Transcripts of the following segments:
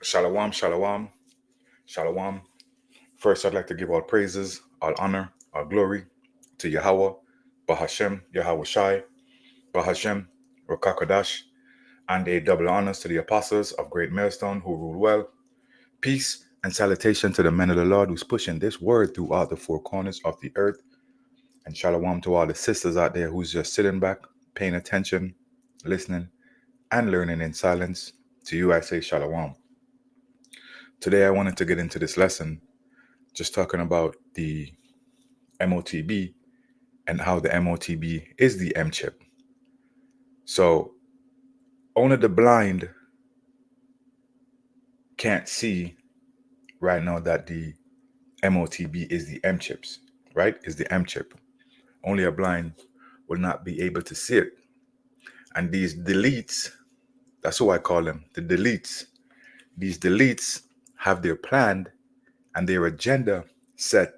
Shalom, shalom, shalom. First, I'd like to give all praises, all honor, all glory to Yahweh, Bahashem, Yahweh Shai, Bahashem, Rakakodash, and a double honors to the apostles of Great Millstone who rule well. Peace and salutation to the men of the Lord who's pushing this word throughout the four corners of the earth. And shalom to all the sisters out there who's just sitting back, paying attention, listening, and learning in silence. To you, I say shalom. Today, I wanted to get into this lesson just talking about the Motb and how the Motb is the M chip. So only the blind can't see right now that the Motb is the M chips, right? Is the M chip. Only a blind will not be able to see it. And these deletes, that's who I call them, the deletes. These deletes have their plan and their agenda set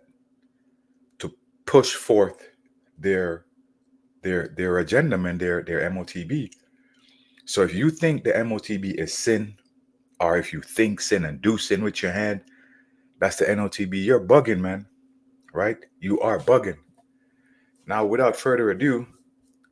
to push forth their agenda, man, their Motb. So if you think the Motb is sin, or if you think sin and do sin with your hand, that's the Motb. You're bugging, man. Right? You are bugging. Now, without further ado,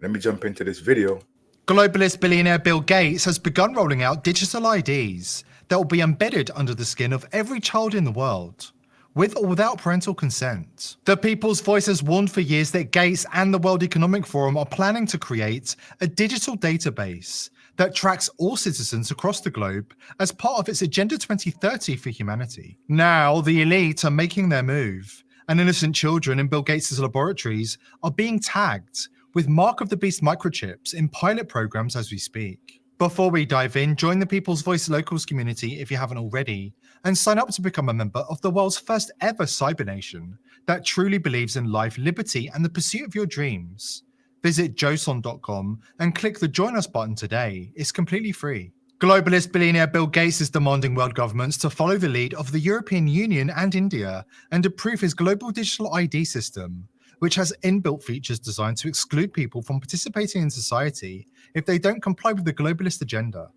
let me jump into this video. Globalist billionaire Bill Gates has begun rolling out digital IDs that will be embedded under the skin of every child in the world, with or without parental consent. The People's Voice has warned for years that Gates and the World Economic Forum are planning to create a digital database that tracks all citizens across the globe as part of its Agenda 2030 for humanity. Now, the elite are making their move, and innocent children in Bill Gates' laboratories are being tagged with Mark of the Beast microchips in pilot programs as we speak. Before we dive in, join the People's Voice Locals community if you haven't already, and sign up to become a member of the world's first ever cyber nation that truly believes in life, liberty, and the pursuit of your dreams. Visit joson.com and click the Join Us button today. It's completely free. Globalist billionaire Bill Gates is demanding world governments to follow the lead of the European Union and India and approve his global digital ID system, which has inbuilt features designed to exclude people from participating in society if they don't comply with the globalist agenda.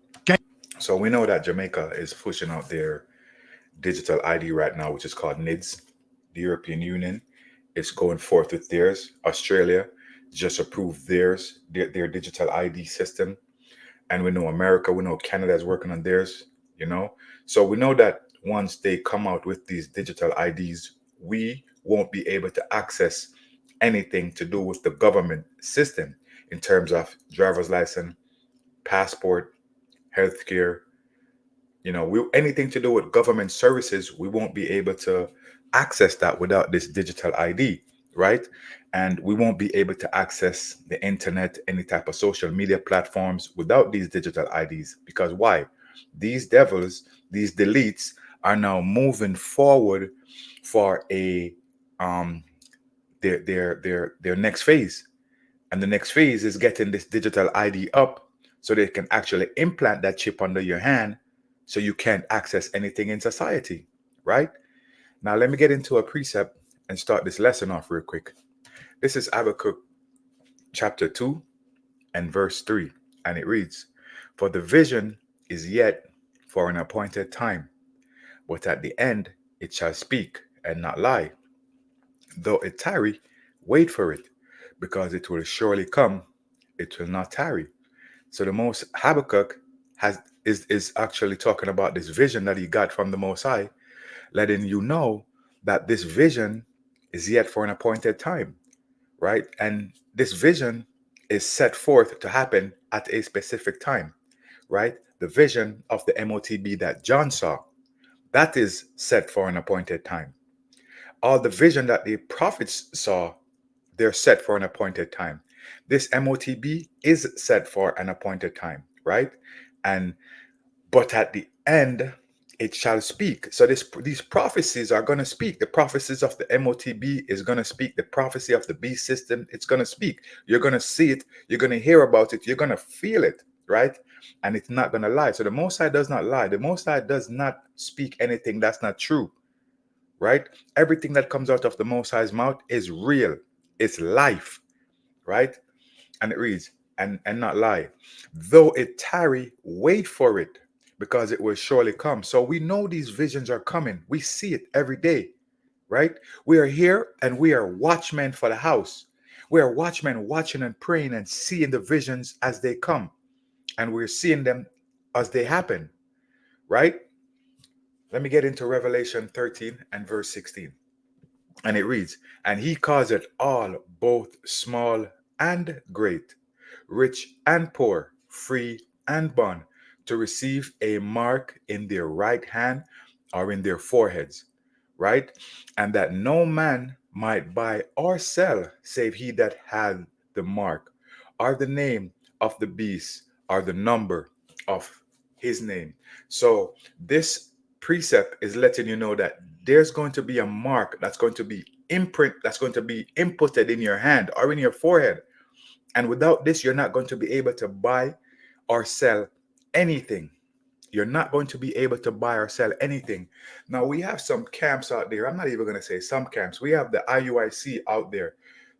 So we know that Jamaica is pushing out their digital ID right now, which is called NIDS. The European Union is going forth with theirs. Australia just approved theirs, their digital ID system. And we know America, we know Canada is working on theirs, you know. So we know that once they come out with these digital IDs, we won't be able to access anything to do with the government system in terms of driver's license, passport, healthcare, anything to do with government services, we won't be able to access that without this digital ID, right? And we won't be able to access the internet, any type of social media platforms without these digital IDs. Because why? These devils, these deletes are now moving forward for their next phase. And the next phase is getting this digital ID up so they can actually implant that chip under your hand so you can't access anything in society, right? Now, let me get into a precept and start this lesson off real quick. This is Habakkuk chapter 2 and verse 3, and it reads, "For the vision is yet for an appointed time, but at the end it shall speak and not lie. Though it tarry, wait for it, because it will surely come, it will not tarry." So the most Habakkuk is actually talking about this vision that he got from the Most High, letting you know that this vision is yet for an appointed time, right? And this vision is set forth to happen at a specific time, right? The vision of the Motb that John saw, that is set for an appointed time. All the vision that the prophets saw, they're set for an appointed time. This Motb is set for an appointed time, right? But at the end it shall speak. So these prophecies are going to speak. The prophecies of the Motb is going to speak. The prophecy of the beast system, it's going to speak. You're going to see it. You're going to hear about it. You're going to feel it, right? And it's not going to lie. So the Most High does not lie. The Most High does not speak anything that's not true, right? Everything that comes out of the Most High's mouth is real. It's life, right? And it reads, and not lie. Though it tarry, wait for it, because it will surely come. So we know these visions are coming. We see it every day, right? We are here and we are watchmen for the house. We are watchmen watching and praying and seeing the visions as they come. And we're seeing them as they happen, right? Let me get into Revelation 13 and verse 16. And it reads, "And he causeth all, both small and great, rich and poor, free and bond, to receive a mark in their right hand or in their foreheads," right? "And that no man might buy or sell, save he that had the mark, or the name of the beast, or the number of his name." So this precept is letting you know that there's going to be a mark that's going to be imprint, that's going to be inputted in your hand or in your forehead. And without this, you're not going to be able to buy or sell anything. You're not going to be able to buy or sell anything. Now, we have some camps out there. I'm not even going to say some camps. We have the IUIC out there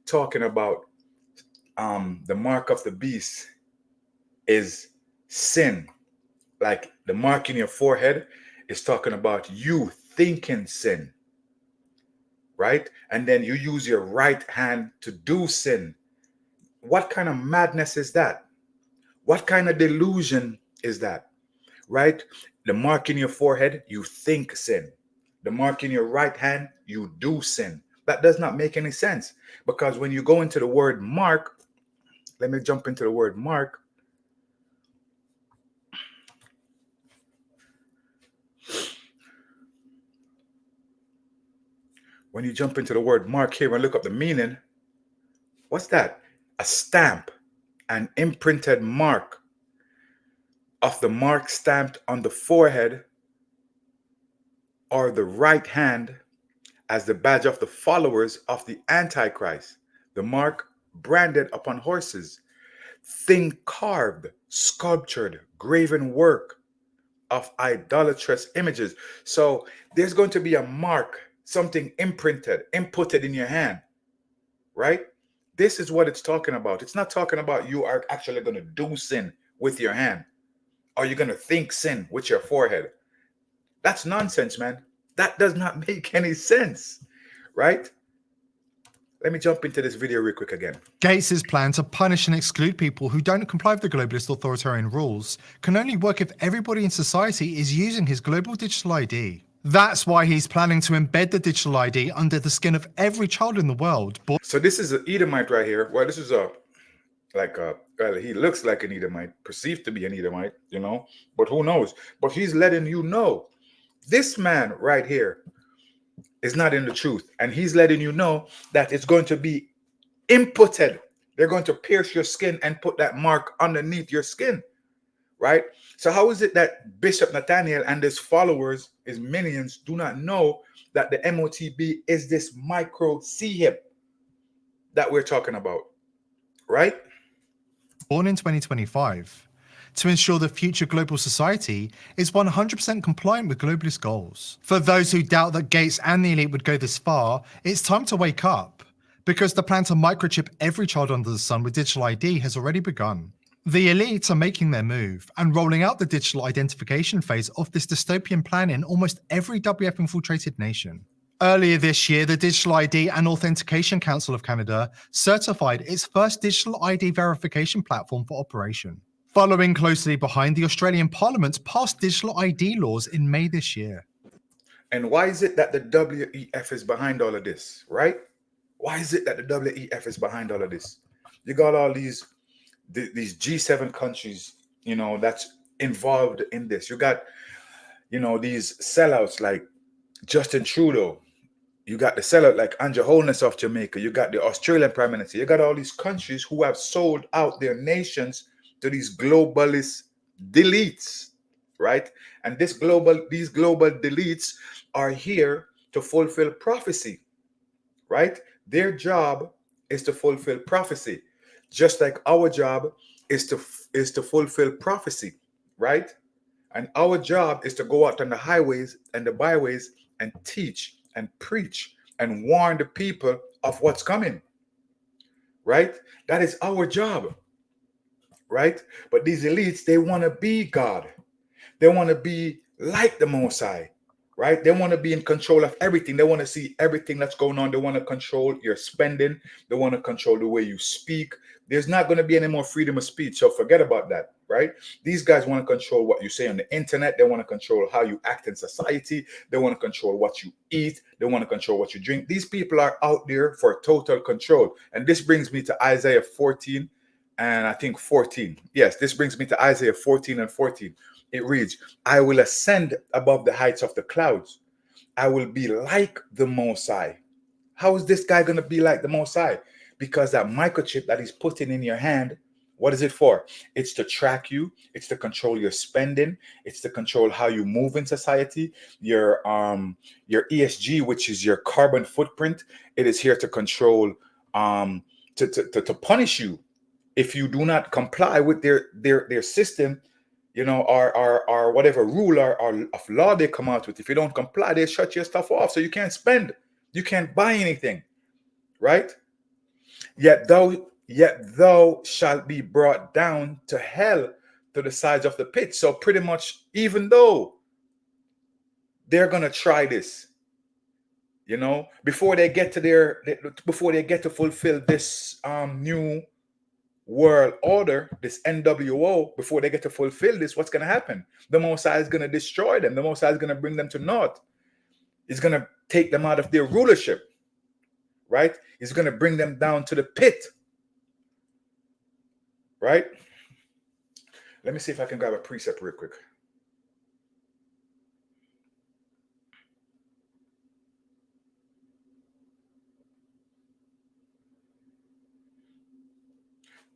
talking about the mark of the beast is sin. Like the mark in your forehead is talking about you thinking sin, right? And then you use your right hand to do sin. What kind of madness is that? What kind of delusion is that? Right? The mark in your forehead, you think sin. The mark in your right hand, you do sin. That does not make any sense, because when you go into the word mark, let me jump into the word mark. When you jump into the word mark here and look up the meaning, what's that? A stamp, an imprinted mark of the mark stamped on the forehead or the right hand as the badge of the followers of the Antichrist. The mark branded upon horses, thing carved, sculptured, graven work of idolatrous images. So there's going to be a mark, something imprinted, inputted in your hand, right? This is what it's talking about. It's not talking about you are actually going to do sin with your hand, or you're going to think sin with your forehead. That's nonsense, man. That does not make any sense, right? Let me jump into this video real quick again. Gates's plan to punish and exclude people who don't comply with the globalist authoritarian rules can only work if everybody in society is using his global digital ID. That's why he's planning to embed the digital ID under the skin of every child in the world. So this is an Edomite right here. Well, this is well, he looks like an Edomite, perceived to be an Edomite, but who knows? But he's letting you know this man right here is not in the truth. And he's letting you know that it's going to be inputted. They're going to pierce your skin and put that mark underneath your skin, right? So how is it that Bishop Nathaniel and his followers, his minions, do not know that the Motb is this micro C-hip that we're talking about, right? Born in 2025, to ensure the future global society is 100% compliant with globalist goals. For those who doubt that Gates and the elite would go this far, it's time to wake up, because the plan to microchip every child under the sun with digital ID has already begun. The elite are making their move and rolling out the digital identification phase of this dystopian plan in almost every WF-infiltrated nation. Earlier this year, the Digital ID and Authentication Council of Canada certified its first digital ID verification platform for operation. Following closely behind, the Australian Parliament passed digital ID laws in May this year. And why is it that the WEF is behind all of this, right? Why is it that the WEF is behind all of this? You got all these G7 countries, that's involved in this. You got, these sellouts like Justin Trudeau. You got the sellout like Andrew Holness of Jamaica. You got the Australian Prime Minister. You got all these countries who have sold out their nations to these globalist deletes, right? And these global deletes are here to fulfill prophecy, right? Their job is to fulfill prophecy, just like our job is to fulfill prophecy, right? And our job is to go out on the highways and the byways and teach and preach and warn the people of what's coming, right? That is our job, right? But these elites, they want to be God. They want to be like the Most High, right? They want to be in control of everything. They want to see everything that's going on. They want to control your spending. They want to control the way you speak. There's not going to be any more freedom of speech. So forget about that, right? These guys want to control what you say on the internet. They want to control how you act in society. They want to control what you eat. They want to control what you drink. These people are out there for total control. And this brings me to Isaiah 14 and I think 14. Yes, this brings me to Isaiah 14 and 14. It reads, I will ascend above the heights of the clouds. I will be like the Most High. How is this guy going to be like the Most High? Because that microchip that he's putting in your hand, what is it for? It's to track you. It's to control your spending. It's to control how you move in society. Your ESG, which is your carbon footprint, it is here to control, to punish you if you do not comply with their system, or whatever rule or of law they come out with. If you don't comply, they shut your stuff off, so you can't spend, you can't buy anything, right? Yet thou shalt be brought down to hell, to the sides of the pit. So pretty much, even though they're gonna try this, before they get to fulfill this new world order, this NWO, before they get to fulfill this, what's going to happen? The Most High is going to destroy them. The Most High is going to bring them to naught. He's going to take them out of their rulership, right? He's going to bring them down to the pit, right? Let me see if I can grab a precept real quick.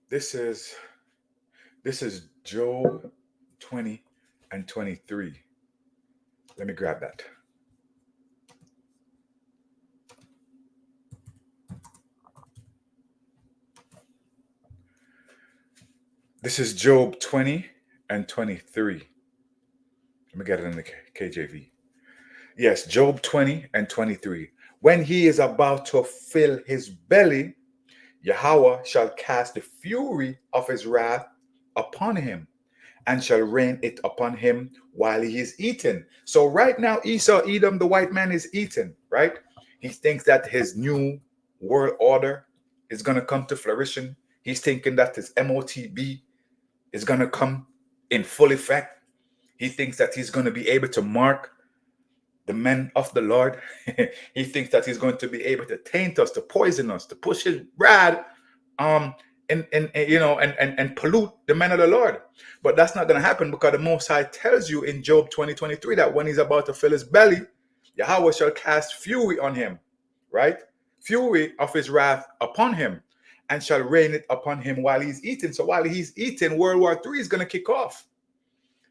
This is Job 20 and 23. Let me grab that. This is Job 20 and 23. Let me get it in the KJV. Yes, Job 20 and 23. When he is about to fill his belly, Yahweh shall cast the fury of his wrath upon him, and shall rain it upon him while he is eating. So right now, Esau, Edom, the white man, is eating, right? He thinks that his new world order is going to come to fruition. He's thinking that his Motb is going to come in full effect. He thinks that he's going to be able to mark the men of the Lord. He thinks that he's going to be able to taint us, to poison us, to push his wrath, and pollute the men of the Lord. But that's not going to happen, because the Most High tells you in Job 20:23 that when he's about to fill his belly, Yahweh shall cast fury on him, right? Fury of his wrath upon him, and shall rain it upon him while he's eating. So while he's eating, World War III is going to kick off,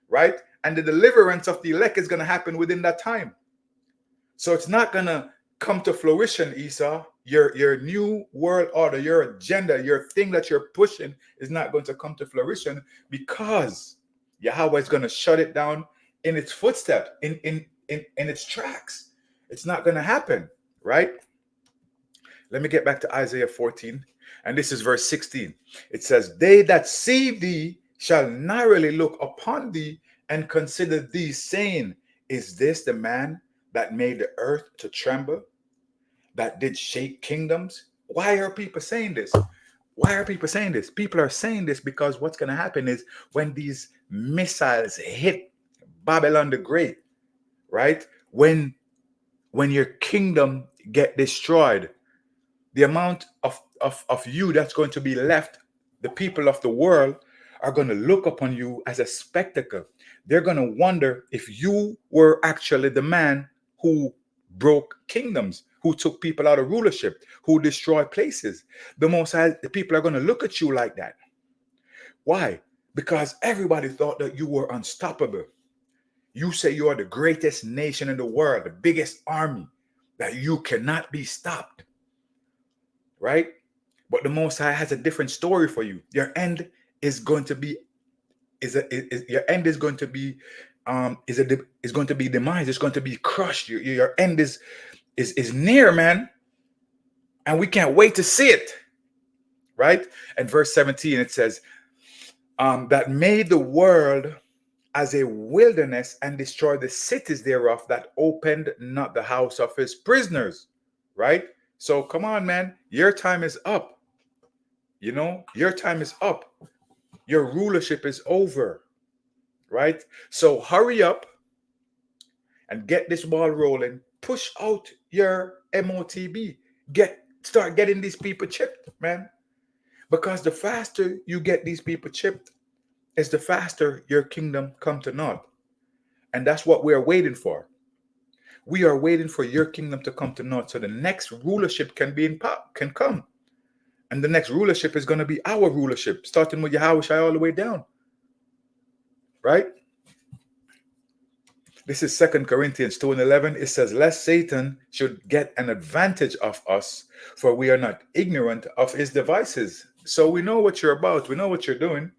right? And the deliverance of the elect is going to happen within that time. So it's not going to come to fruition, Esau. Your new world order, your agenda, your thing that you're pushing is not going to come to fruition, because Yahweh is going to shut it down in its footsteps, in its tracks. It's not going to happen, right? Let me get back to Isaiah 14, and this is verse 16. It says, they that see thee shall narrowly look upon thee, and consider thee, saying, is this the man that made the earth to tremble, that did shake kingdoms? Why are people saying this? Why are people saying this? People are saying this because what's going to happen is, when these missiles hit Babylon the Great, right? When your kingdom get destroyed, the amount of you that's going to be left, the people of the world, are going to look upon you as a spectacle. They're going to wonder if you were actually the man who broke kingdoms, who took people out of rulership, who destroyed places. The people are going to look at you like that. Why? Because everybody thought that you were unstoppable. You say you are the greatest nation in the world, the biggest army, that you cannot be stopped, right? But the Most High has a different story for you. Your end is going to be is going to be demise. It's going to be crushed. Your end is near, man, and we can't wait to see it, right? And verse 17, it says, that made the world as a wilderness and destroy the cities thereof that opened not the house of his prisoners. Right? So come on, man. Your time is up. Your time is up. Your rulership is over. Right? So hurry up and get this ball rolling. Push out your MOTB. Start getting these people chipped, man. Because the faster you get these people chipped, is the faster your kingdom come to naught. And that's what we are waiting for. We are waiting for your kingdom to come to naught so the next rulership can come. And the next rulership is going to be our rulership, starting with Yahweh all the way down. Right? This is 2 Corinthians 2 and 11. It says, lest Satan should get an advantage of us, for we are not ignorant of his devices. So we know what you're about. We know what you're doing.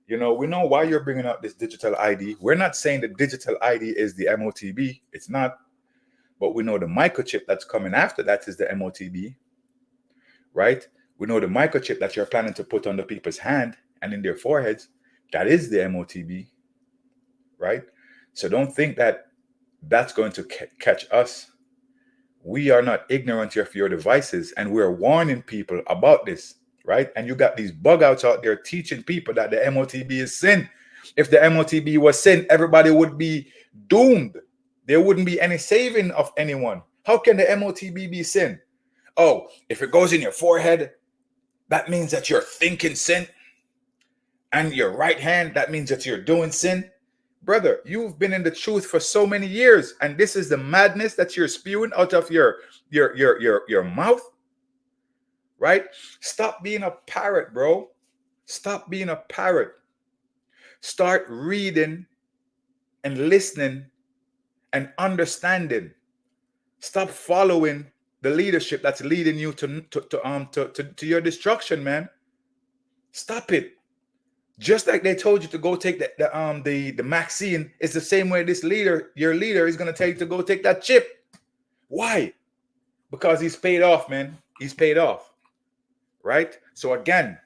We know why you're bringing out this digital ID. We're not saying the digital ID is the MOTB. It's not. But we know the microchip that's coming after that is the MOTB. Right? We know the microchip that you're planning to put on the people's hand and in their foreheads. That is the MOTB. Right? So don't think that that's going to catch us. We are not ignorant of your devices, and we're warning people about this, right? And you got these bug outs out there teaching people that the MOTB is sin. If the MOTB was sin, everybody would be doomed. There wouldn't be any saving of anyone. How can the MOTB be sin? Oh, if it goes in your forehead, that means that you're thinking sin. And your right hand, that means that you're doing sin. Brother, you've been in the truth for so many years, and this is the madness that you're spewing out of your mouth, right? Stop being a parrot, bro. Stop being a parrot. Start reading and listening and understanding. Stop following the leadership that's leading you to your destruction, man. Stop it. Just like they told you to go take the vaccine, it's the same way your leader is going to tell you to go take that chip. Why? Because he's paid off, man. He's paid off. Right? So again,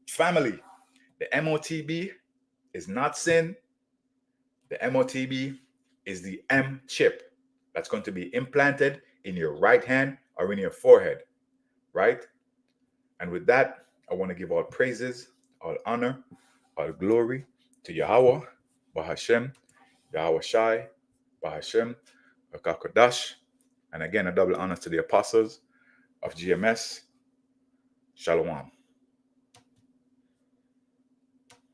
family, the MOTB is not sin. The MOTB is the M chip that's going to be implanted in your right hand or in your forehead. Right? And with that, I want to give all praises, all honor, all glory to Yahweh, Bahashem, Yahweh Shai, Bahashem, Rakakodash, and again, a double honor to the apostles of GMS. Shalom.